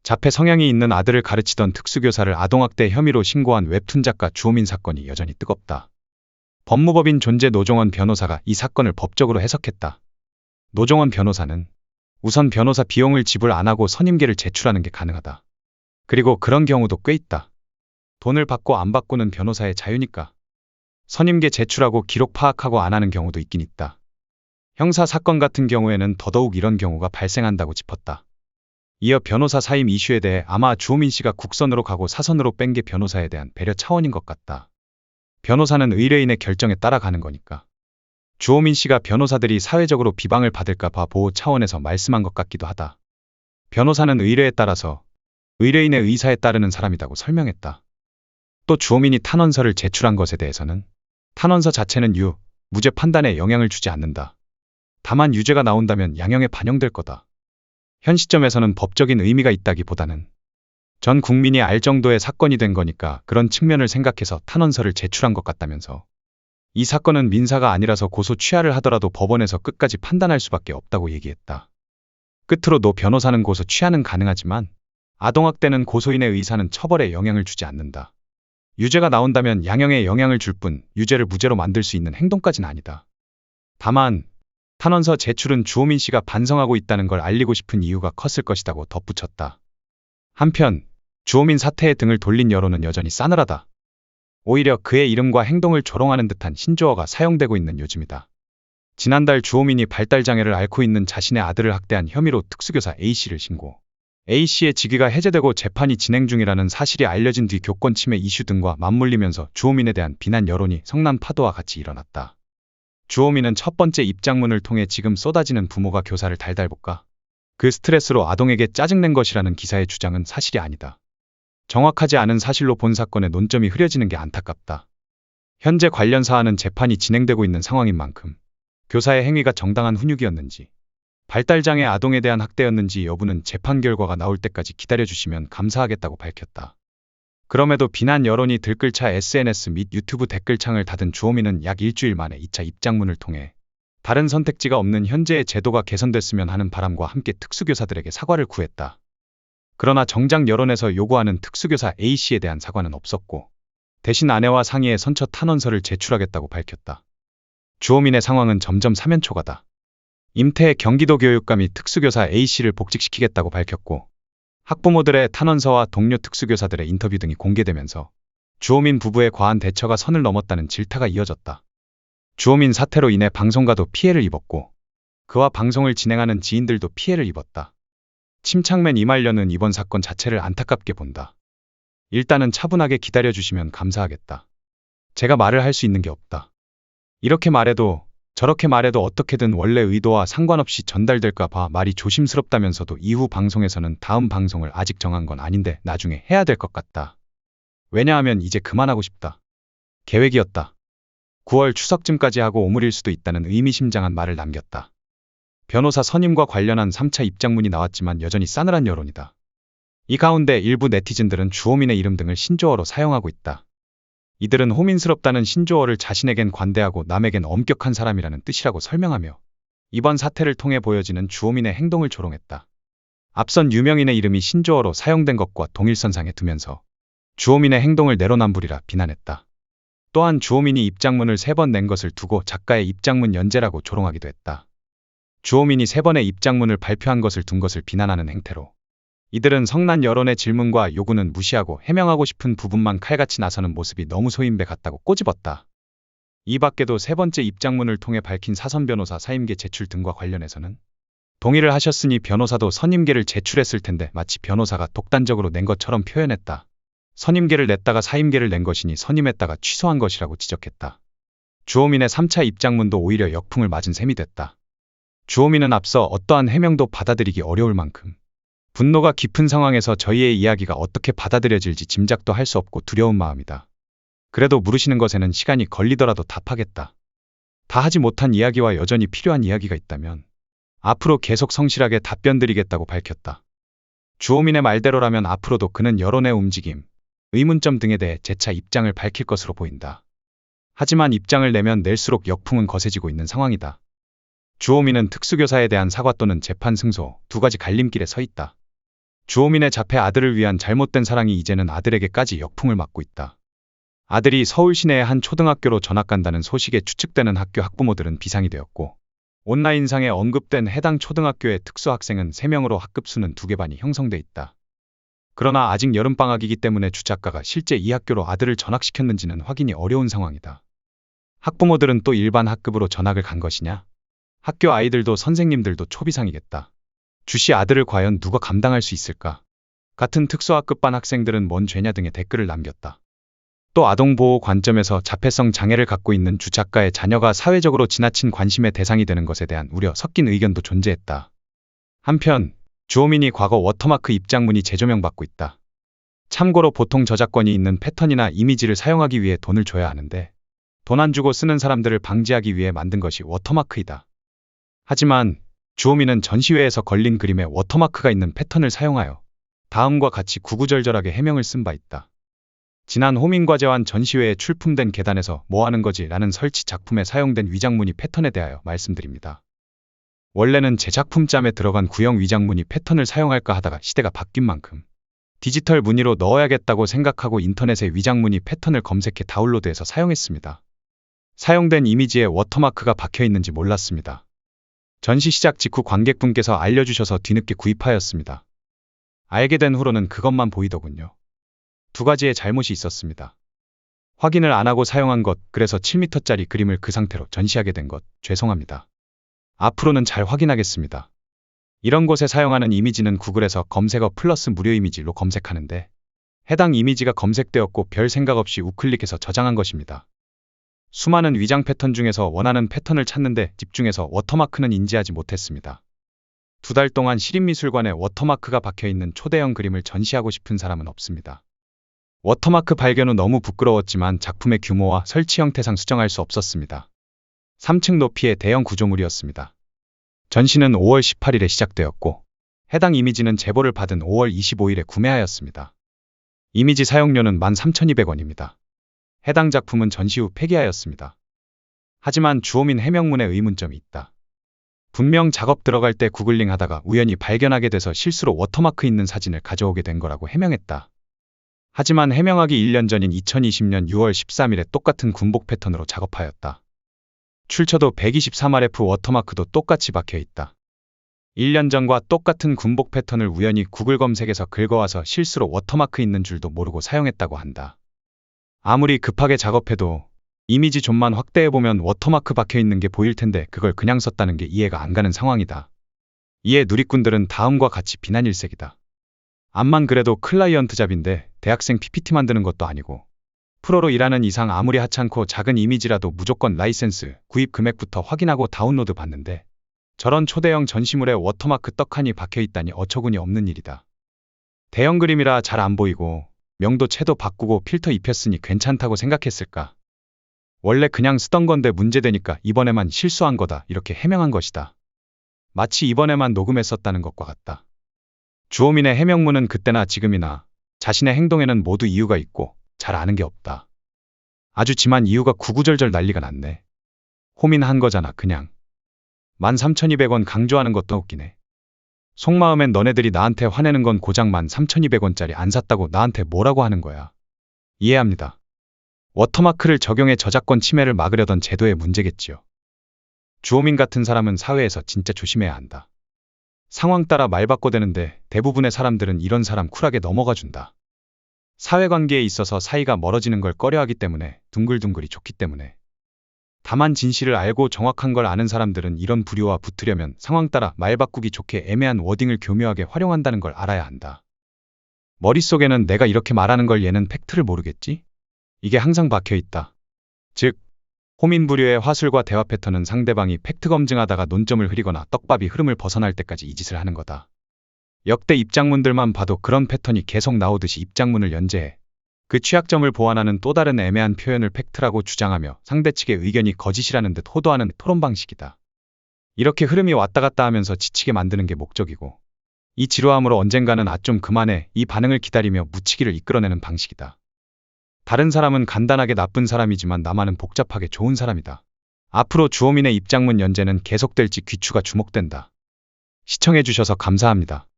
자폐 성향이 있는 아들을 가르치던 특수교사를 아동학대 혐의로 신고한 웹툰 작가 주호민 사건이 여전히 뜨겁다. 법무법인 존재 노종원 변호사가 이 사건을 법적으로 해석했다. 노종원 변호사는 우선 변호사 비용을 지불 안 하고 선임계를 제출하는 게 가능하다. 그리고 그런 경우도 꽤 있다. 돈을 받고 안 받고는 변호사의 자유니까. 선임계 제출하고 기록 파악하고 안 하는 경우도 있긴 있다. 형사 사건 같은 경우에는 더더욱 이런 경우가 발생한다고 짚었다. 이어 변호사 사임 이슈에 대해 아마 주호민 씨가 국선으로 가고 사선으로 뺀 게 변호사에 대한 배려 차원인 것 같다. 변호사는 의뢰인의 결정에 따라가는 거니까. 주호민 씨가 변호사들이 사회적으로 비방을 받을까 봐 보호 차원에서 말씀한 것 같기도 하다. 변호사는 의뢰에 따라서 의뢰인의 의사에 따르는 사람이라고 설명했다. 또 주호민이 탄원서를 제출한 것에 대해서는 탄원서 자체는 무죄 판단에 영향을 주지 않는다. 다만 유죄가 나온다면 양형에 반영될 거다. 현 시점에서는 법적인 의미가 있다기보다는 전 국민이 알 정도의 사건이 된 거니까 그런 측면을 생각해서 탄원서를 제출한 것 같다면서 이 사건은 민사가 아니라서 고소 취하를 하더라도 법원에서 끝까지 판단할 수밖에 없다고 얘기했다. 끝으로 노 변호사는 고소 취하는 가능하지만 아동학대는 고소인의 의사는 처벌에 영향을 주지 않는다. 유죄가 나온다면 양형에 영향을 줄 뿐 유죄를 무죄로 만들 수 있는 행동까지는 아니다. 다만 탄원서 제출은 주호민 씨가 반성하고 있다는 걸 알리고 싶은 이유가 컸을 것이라고 덧붙였다. 한편 주호민 사태에 등을 돌린 여론은 여전히 싸늘하다. 오히려 그의 이름과 행동을 조롱하는 듯한 신조어가 사용되고 있는 요즘이다. 지난달 주호민이 발달장애를 앓고 있는 자신의 아들을 학대한 혐의로 특수교사 A씨를 신고. A씨의 직위가 해제되고 재판이 진행 중이라는 사실이 알려진 뒤 교권 침해 이슈 등과 맞물리면서 주호민에 대한 비난 여론이 성난 파도와 같이 일어났다. 주호민은 첫 번째 입장문을 통해 지금 쏟아지는 부모가 교사를 달달 볶아 그 스트레스로 아동에게 짜증낸 것이라는 기사의 주장은 사실이 아니다. 정확하지 않은 사실로 본 사건의 논점이 흐려지는 게 안타깝다. 현재 관련 사안은 재판이 진행되고 있는 상황인 만큼 교사의 행위가 정당한 훈육이었는지 발달장애 아동에 대한 학대였는지 여부는 재판 결과가 나올 때까지 기다려주시면 감사하겠다고 밝혔다. 그럼에도 비난 여론이 들끓자 SNS 및 유튜브 댓글창을 닫은 주호민은 약 일주일 만에 2차 입장문을 통해 다른 선택지가 없는 현재의 제도가 개선됐으면 하는 바람과 함께 특수교사들에게 사과를 구했다. 그러나 정작 여론에서 요구하는 특수교사 A씨에 대한 사과는 없었고 대신 아내와 상의해 선처 탄원서를 제출하겠다고 밝혔다. 주호민의 상황은 점점 사면초가다. 임태의 경기도 교육감이 특수교사 A씨를 복직시키겠다고 밝혔고 학부모들의 탄원서와 동료 특수교사들의 인터뷰 등이 공개되면서 주호민 부부의 과한 대처가 선을 넘었다는 질타가 이어졌다. 주호민 사태로 인해 방송가도 피해를 입었고 그와 방송을 진행하는 지인들도 피해를 입었다. 침착맨 이말년은 이번 사건 자체를 안타깝게 본다. 일단은 차분하게 기다려주시면 감사하겠다. 제가 말을 할 수 있는 게 없다. 이렇게 말해도 저렇게 말해도 어떻게든 원래 의도와 상관없이 전달될까 봐 말이 조심스럽다면서도 이후 방송에서는 다음 방송을 아직 정한 건 아닌데 나중에 해야 될 것 같다. 왜냐하면 이제 그만하고 싶다. 계획이었다. 9월 추석쯤까지 하고 오물일 수도 있다는 의미심장한 말을 남겼다. 변호사 선임과 관련한 3차 입장문이 나왔지만 여전히 싸늘한 여론이다. 이 가운데 일부 네티즌들은 주호민의 이름 등을 신조어로 사용하고 있다. 이들은 호민스럽다는 신조어를 자신에겐 관대하고 남에겐 엄격한 사람이라는 뜻이라고 설명하며 이번 사태를 통해 보여지는 주호민의 행동을 조롱했다. 앞선 유명인의 이름이 신조어로 사용된 것과 동일선상에 두면서 주호민의 행동을 내로남불이라 비난했다. 또한 주호민이 입장문을 3번 낸 것을 두고 작가의 입장문 연재라고 조롱하기도 했다. 주호민이 3번의 입장문을 발표한 것을 둔 것을 비난하는 행태로 이들은 성난 여론의 질문과 요구는 무시하고 해명하고 싶은 부분만 칼같이 나서는 모습이 너무 소인배 같다고 꼬집었다. 이 밖에도 3번째 입장문을 통해 밝힌 사선 변호사 사임계 제출 등과 관련해서는 동의를 하셨으니 변호사도 선임계를 제출했을 텐데 마치 변호사가 독단적으로 낸 것처럼 표현했다. 선임계를 냈다가 사임계를 낸 것이니 선임했다가 취소한 것이라고 지적했다. 주호민의 3차 입장문도 오히려 역풍을 맞은 셈이 됐다. 주호민은 앞서 어떠한 해명도 받아들이기 어려울 만큼 분노가 깊은 상황에서 저희의 이야기가 어떻게 받아들여질지 짐작도 할 수 없고 두려운 마음이다. 그래도 물으시는 것에는 시간이 걸리더라도 답하겠다. 다 하지 못한 이야기와 여전히 필요한 이야기가 있다면 앞으로 계속 성실하게 답변드리겠다고 밝혔다. 주호민의 말대로라면 앞으로도 그는 여론의 움직임, 의문점 등에 대해 재차 입장을 밝힐 것으로 보인다. 하지만 입장을 내면 낼수록 역풍은 거세지고 있는 상황이다. 주호민은 특수교사에 대한 사과 또는 재판 승소 두 가지 갈림길에 서 있다. 주호민의 자폐 아들을 위한 잘못된 사랑이 이제는 아들에게까지 역풍을 맞고 있다. 아들이 서울 시내의 한 초등학교로 전학 간다는 소식에 추측되는 학교 학부모들은 비상이 되었고, 온라인상에 언급된 해당 초등학교의 특수학생은 3명으로 학급 수는 2개 반이 형성돼 있다. 그러나 아직 여름방학이기 때문에 주 작가가 실제 이 학교로 아들을 전학시켰는지는 확인이 어려운 상황이다. 학부모들은 또 일반 학급으로 전학을 간 것이냐? 학교 아이들도 선생님들도 초비상이겠다. 주씨 아들을 과연 누가 감당할 수 있을까? 같은 특수학급반 학생들은 뭔 죄냐 등의 댓글을 남겼다. 또 아동보호 관점에서 자폐성 장애를 갖고 있는 주 작가의 자녀가 사회적으로 지나친 관심의 대상이 되는 것에 대한 우려 섞인 의견도 존재했다. 한편 주호민이 과거 워터마크 입장문이 재조명받고 있다. 참고로 보통 저작권이 있는 패턴이나 이미지를 사용하기 위해 돈을 줘야 하는데, 돈 안 주고 쓰는 사람들을 방지하기 위해 만든 것이 워터마크이다. 하지만 주호민은 전시회에서 걸린 그림에 워터마크가 있는 패턴을 사용하여 다음과 같이 구구절절하게 해명을 쓴 바 있다. 지난 호민과제환 전시회에 출품된 계단에서 뭐하는 거지? 라는 설치 작품에 사용된 위장무늬 패턴에 대하여 말씀드립니다. 원래는 제 작품짬에 들어간 구형 위장무늬 패턴을 사용할까 하다가 시대가 바뀐 만큼 디지털 무늬로 넣어야겠다고 생각하고 인터넷에 위장무늬 패턴을 검색해 다운로드해서 사용했습니다. 사용된 이미지에 워터마크가 박혀 있는지 몰랐습니다. 전시 시작 직후 관객분께서 알려주셔서 뒤늦게 구입하였습니다. 알게 된 후로는 그것만 보이더군요. 2가지의 잘못이 있었습니다. 확인을 안 하고 사용한 것, 그래서 7m짜리 그림을 그 상태로 전시하게 된 것, 죄송합니다. 앞으로는 잘 확인하겠습니다. 이런 곳에 사용하는 이미지는 구글에서 검색어 플러스 무료 이미지로 검색하는데, 해당 이미지가 검색되었고 별 생각 없이 우클릭해서 저장한 것입니다. 수많은 위장 패턴 중에서 원하는 패턴을 찾는데 집중해서 워터마크는 인지하지 못했습니다. 2달 동안 시립미술관에 워터마크가 박혀있는 초대형 그림을 전시하고 싶은 사람은 없습니다. 워터마크 발견 후 너무 부끄러웠지만 작품의 규모와 설치 형태상 수정할 수 없었습니다. 3층 높이의 대형 구조물이었습니다. 전시는 5월 18일에 시작되었고, 해당 이미지는 제보를 받은 5월 25일에 구매하였습니다. 이미지 사용료는 13,200원입니다. 해당 작품은 전시 후 폐기하였습니다. 하지만 주호민 해명문에 의문점이 있다. 분명 작업 들어갈 때 구글링 하다가 우연히 발견하게 돼서 실수로 워터마크 있는 사진을 가져오게 된 거라고 해명했다. 하지만 해명하기 1년 전인 2020년 6월 13일에 똑같은 군복 패턴으로 작업하였다. 출처도 123RF 워터마크도 똑같이 박혀 있다. 1년 전과 똑같은 군복 패턴을 우연히 구글 검색에서 긁어와서 실수로 워터마크 있는 줄도 모르고 사용했다고 한다. 아무리 급하게 작업해도 이미지 좀만 확대해보면 워터마크 박혀 있는 게 보일 텐데 그걸 그냥 썼다는 게 이해가 안 가는 상황이다. 이에 누리꾼들은 다음과 같이 비난일색이다. 암만 그래도 클라이언트 잡인데 대학생 PPT 만드는 것도 아니고, 프로로 일하는 이상 아무리 하찮고 작은 이미지라도 무조건 라이센스, 구입 금액부터 확인하고 다운로드 받는데 저런 초대형 전시물에 워터마크 떡하니 박혀 있다니 어처구니 없는 일이다. 대형 그림이라 잘 안 보이고 명도 채도 바꾸고 필터 입혔으니 괜찮다고 생각했을까? 원래 그냥 쓰던 건데 문제되니까 이번에만 실수한 거다, 이렇게 해명한 것이다. 마치 이번에만 녹음했었다는 것과 같다. 주호민의 해명문은 그때나 지금이나 자신의 행동에는 모두 이유가 있고 잘 아는 게 없다. 아주 지만 이유가 구구절절 난리가 났네. 호민한 거잖아 그냥. 13,200원 강조하는 것도 웃기네. 속마음엔 너네들이 나한테 화내는 건 고작 13,200원짜리 안 샀다고 나한테 뭐라고 하는 거야. 이해합니다. 워터마크를 적용해 저작권 침해를 막으려던 제도의 문제겠지요. 주호민 같은 사람은 사회에서 진짜 조심해야 한다. 상황 따라 말 바꿔대는데 대부분의 사람들은 이런 사람 쿨하게 넘어가 준다. 사회관계에 있어서 사이가 멀어지는 걸 꺼려하기 때문에, 둥글둥글이 좋기 때문에. 다만 진실을 알고 정확한 걸 아는 사람들은 이런 부류와 붙으려면 상황 따라 말 바꾸기 좋게 애매한 워딩을 교묘하게 활용한다는 걸 알아야 한다. 머릿속에는 내가 이렇게 말하는 걸 얘는 팩트를 모르겠지? 이게 항상 박혀있다. 즉, 호민 부류의 화술과 대화 패턴은 상대방이 팩트 검증하다가 논점을 흐리거나 떡밥이 흐름을 벗어날 때까지 이 짓을 하는 거다. 역대 입장문들만 봐도 그런 패턴이 계속 나오듯이 입장문을 연재해 그 취약점을 보완하는 또 다른 애매한 표현을 팩트라고 주장하며 상대 측의 의견이 거짓이라는 듯 호도하는 토론 방식이다. 이렇게 흐름이 왔다 갔다 하면서 지치게 만드는 게 목적이고, 이 지루함으로 언젠가는 아 좀 그만해 이 반응을 기다리며 묻히기를 이끌어내는 방식이다. 다른 사람은 간단하게 나쁜 사람이지만 나만은 복잡하게 좋은 사람이다. 앞으로 주호민의 입장문 연재는 계속될지 귀추가 주목된다. 시청해주셔서 감사합니다.